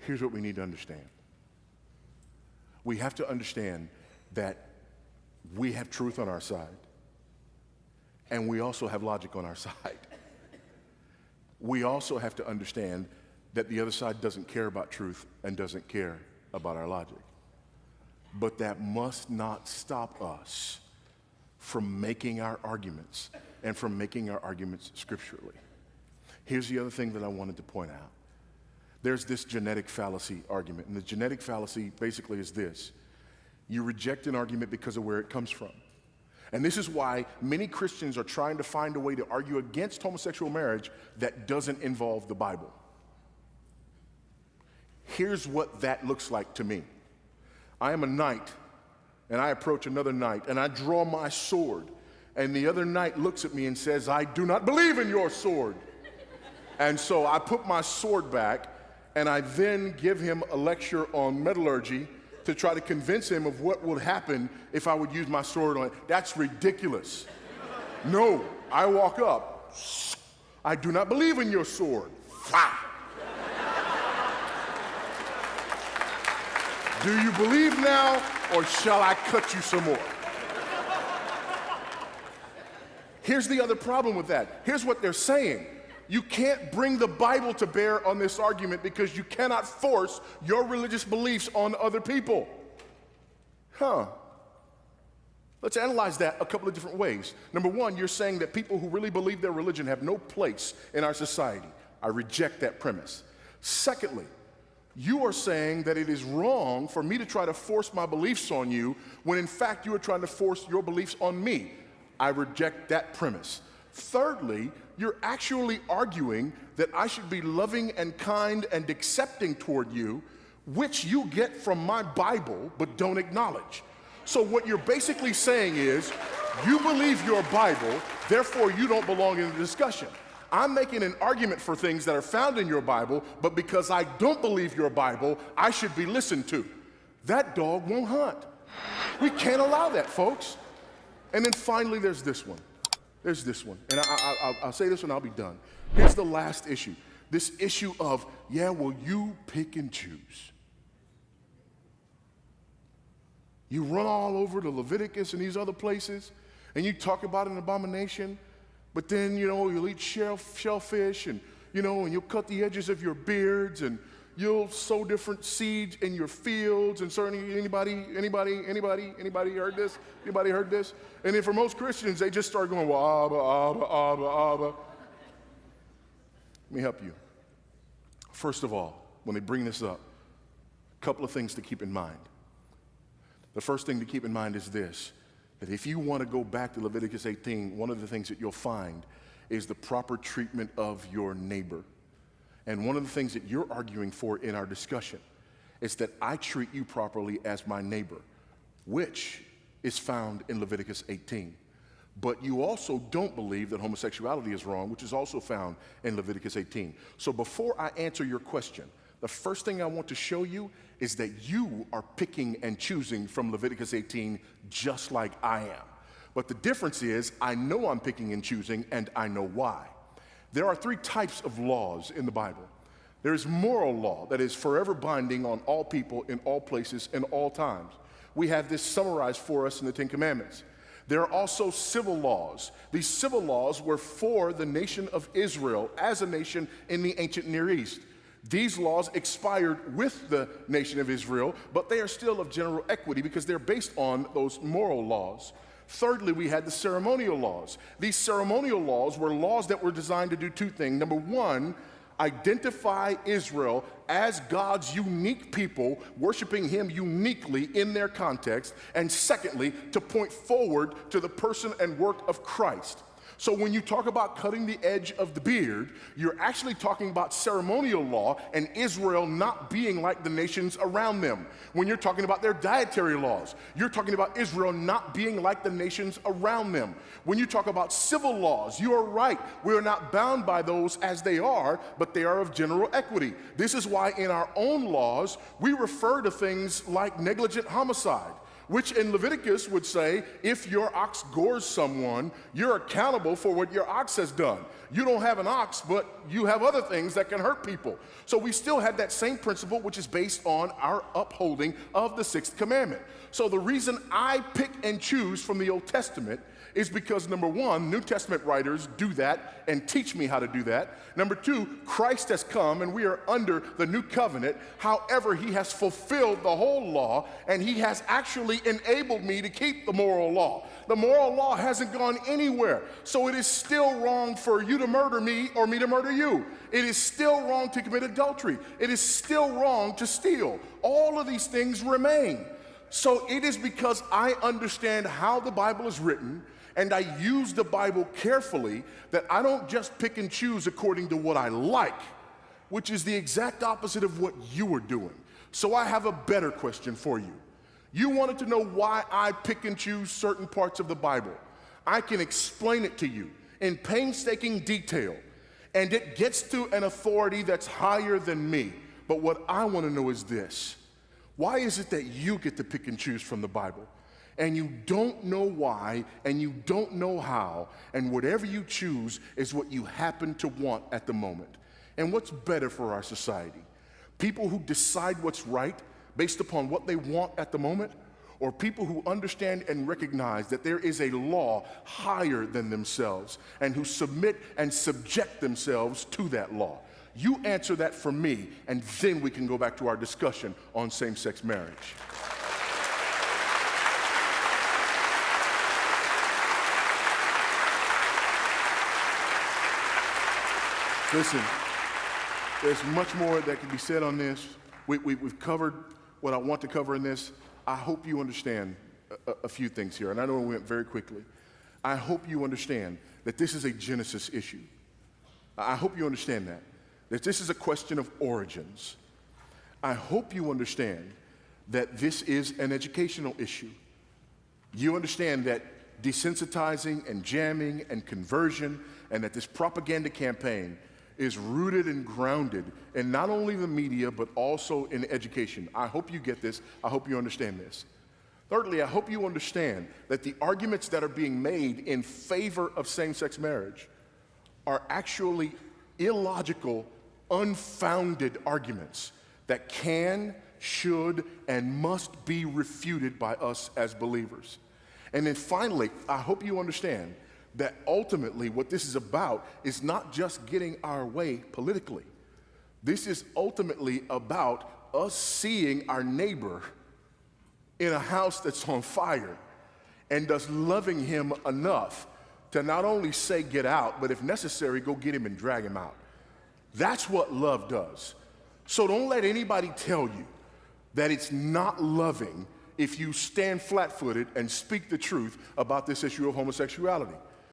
here's what we need to understand. We have to understand that we have truth on our side, and we also have logic on our side. We also have to understand that the other side doesn't care about truth and doesn't care about our logic. But that must not stop us from making our arguments and from making our arguments scripturally. Here's the other thing that I wanted to point out. There's this genetic fallacy argument, and the genetic fallacy basically is this. You reject an argument because of where it comes from. And this is why many Christians are trying to find a way to argue against homosexual marriage that doesn't involve the Bible. Here's what that looks like to me. I am a knight, and I approach another knight, and I draw my sword, and the other knight looks at me and says, I do not believe in your sword. And so I put my sword back, and I then give him a lecture on metallurgy to try to convince him of what would happen if I would use my sword on it. That's ridiculous. No, I walk up. I do not believe in your sword. Do you believe now, or shall I cut you some more? Here's the other problem with that. Here's what they're saying. You can't bring the Bible to bear on this argument because you cannot force your religious beliefs on other people. Let's analyze that a couple of different ways. Number one, you're saying that people who really believe their religion have no place in our society. I reject that premise. Secondly, you are saying that it is wrong for me to try to force my beliefs on you when in fact you are trying to force your beliefs on me. I reject that premise. Thirdly, you're actually arguing that I should be loving and kind and accepting toward you, which you get from my Bible but don't acknowledge. So what you're basically saying is, you believe your Bible, therefore you don't belong in the discussion. I'm making an argument for things that are found in your Bible, but because I don't believe your Bible, I should be listened to. That dog won't hunt. We can't allow that, folks. And then finally, there's this one. There's this one. And I'll say this one, I'll be done. Here's the last issue. This issue of, well, you pick and choose. You run all over the Levíticos and these other places, and you talk about an abomination, but then, you'll eat shellfish, and, and you'll cut the edges of your beards, and you'll sow different seeds in your fields. And certainly, anybody heard this? Anybody heard this? And then for most Christians, they just start going, well, Abba. Let me help you. First of all, when they bring this up, a couple of things to keep in mind. The first thing to keep in mind is this, that if you want to go back to Leviticus 18, one of the things that you'll find is the proper treatment of your neighbor. And one of the things that you're arguing for in our discussion is that I treat you properly as my neighbor, which is found in Leviticus 18. But you also don't believe that homosexuality is wrong, which is also found in Leviticus 18. So before I answer your question, the first thing I want to show you is that you are picking and choosing from Leviticus 18 just like I am. But the difference is I know I'm picking and choosing, and I know why. There are three types of laws in the Bible. There is moral law that is forever binding on all people in all places in all times. We have this summarized for us in the Ten Commandments. There are also civil laws. These civil laws were for the nation of Israel as a nation in the ancient Near East. These laws expired with the nation of Israel, but they are still of general equity because they're based on those moral laws. Thirdly, we had the ceremonial laws. These ceremonial laws were laws that were designed to do two things. Number one, identify Israel as God's unique people, worshiping him uniquely in their context. And secondly, to point forward to the person and work of Christ. So when you talk about cutting the edge of the beard, you're actually talking about ceremonial law and Israel not being like the nations around them. When you're talking about their dietary laws, you're talking about Israel not being like the nations around them. When you talk about civil laws, you are right. We are not bound by those as they are, but they are of general equity. This is why in our own laws, we refer to things like negligent homicide. which in Leviticus would say, if your ox gores someone, you're accountable for what your ox has done. You don't have an ox, but you have other things that can hurt people. So we still had that same principle, which is based on our upholding of the sixth commandment. So the reason I pick and choose from the Old Testament is because, number one, New Testament writers do that and teach me how to do that. Number two, Christ has come and we are under the new covenant. However, he has fulfilled the whole law and he has actually enabled me to keep the moral law. The moral law hasn't gone anywhere. So it is still wrong for you to murder me or me to murder you. It is still wrong to commit adultery. It is still wrong to steal. All of these things remain. So it is because I understand how the Bible is written and I use the Bible carefully that I don't just pick and choose according to what I like, which is the exact opposite of what you are doing. So I have a better question for you. You wanted to know why I pick and choose certain parts of the Bible. I can explain it to you in painstaking detail, and it gets to an authority that's higher than me. But what I want to know is this. Why is it that you get to pick and choose from the Bible? And you don't know why, and you don't know how, and whatever you choose is what you happen to want at the moment. And what's better for our society? People who decide what's right based upon what they want at the moment, or people who understand and recognize that there is a law higher than themselves and who submit and subject themselves to that law? You answer that for me, and then we can go back to our discussion on same-sex marriage. Listen, there's much more that can be said on this. We've covered what I want to cover in this. I hope you understand a few things here, and I know we went very quickly. I hope you understand that this is a Genesis issue. I hope you understand that this is a question of origins. I hope you understand that this is an educational issue. You understand that desensitizing and jamming and conversion and that this propaganda campaign is rooted and grounded in not only the media, but also in education. I hope you get this. I hope you understand this. Thirdly, I hope you understand that the arguments that are being made in favor of same-sex marriage are actually illogical, unfounded arguments that can, should, and must be refuted by us as believers. And then finally, I hope you understand that ultimately what this is about is not just getting our way politically. This is ultimately about us seeing our neighbor in a house that's on fire and us loving him enough to not only say get out, but if necessary, go get him and drag him out. That's what love does. So don't let anybody tell you that it's not loving if you stand flat-footed and speak the truth about this issue of homosexuality.